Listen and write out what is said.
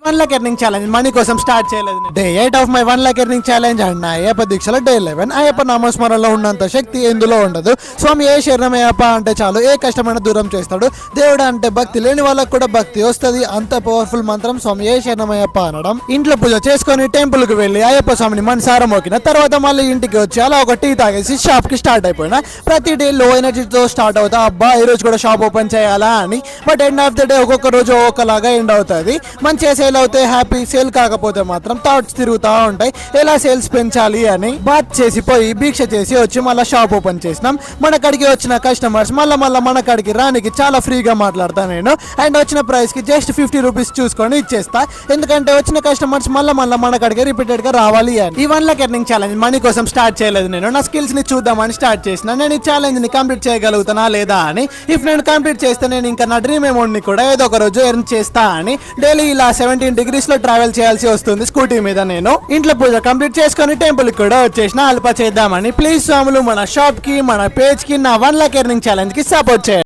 1 lakh earning challenge money కోసం start చేయలేదు. Day 8 of my 1 lakh earning challenge and నా అయ్యప్ప దీక్షలో డే 11. అయ్యప్ప నామస్మరణలో ఉన్నంత శక్తి ఎందులో ఉండదు. స్వామి ఏ శరణమయ్యప్ప అంటే చాలు ఏ కష్టమైన దూరం చేస్తాడు. దేవుడు అంటే భక్తి లేని వాళ్ళకు కూడా భక్తి వస్తుంది. అంత పవర్ఫుల్ మంత్రం స్వామి ఏ శరణమయ్యప్ప అనడం. ఇంట్లో పూజ చేసుకొని టెంపుల్ కి వెళ్ళి అయ్యప్ప స్వామిని మనసారా మోకిన తర్వాత మళ్ళీ ఇంటికి వచ్చి అలా ఒక టీ తాగేసి షాప్ కి స్టార్ట్ అయిపోయినా. ప్రతి డే లో ఎనర్జీతో స్టార్ట్ అవుతా. అబ్బా ఈ రోజు కూడా షాప్ ఓపెన్ చేయాలా అని. But end of the day ఒక్కొక్క రోజు ఒక్కలాగా ఎండ్ అవుతుంది. మంచిగా సేల్ అవుతే హ్యాపీ, సేల్ కాకపోతే మాత్రం థాట్స్ తిరుగుతూ ఉంటాయి ఎలా సేల్స్ పెంచాలి అని. బాత్ చేసి పోయి భిక్ష చేసి వచ్చి మళ్ళీ షాప్ ఓపెన్ చేసినాం. మన కాడికి వచ్చిన కస్టమర్స్ మళ్ళీ మన కాడికి రానికి చాలా ఫ్రీగా మాట్లాడతా నేను. అండ్ వచ్చిన ప్రైస్ కి జస్ట్ 50 రూపీస్ చూసుకొని ఇచ్చేస్తా. ఎందుకంటే వచ్చిన కస్టమర్స్ మళ్ళీ మన కాడికి రిపీటెడ్ గా రావాలి అని. ఈ 1 lakh ఎర్నింగ్ ఛాలెంజ్ మనీ కోసం స్టార్ట్ చేయలేదు నేను. నా స్కిల్స్ ని చూద్దామని స్టార్ట్ చేసిన. నేను ఈ ఛాలెంజ్ ని కంప్లీట్ చేయగలుగుతానా లేదా అని. ఇఫ్ నేను కంప్లీట్ చేస్తే నేను ఇంకా నా డ్రీమ్ అమౌంట్ ని కూడా ఏదో ఒక రోజు ఎర్న్ చేస్తా అని. డైలీ ఇలా 17 degrees లో ట్రావెల్ చేయాల్సి వస్తుంది స్కూటీ మీద. నేను ఇంట్లో పూజ కంప్లీట్ చేసుకొని టెంపుల్ కి కూడా వచ్చేసిన అల్ప చేద్దామని. ప్లీజ్ స్వాములు మన షాప్ కి మన పేజ్ కి నా 1 lakh ఎర్నింగ్ ఛాలెంజ్ కి సపోర్ట్ చేయండి.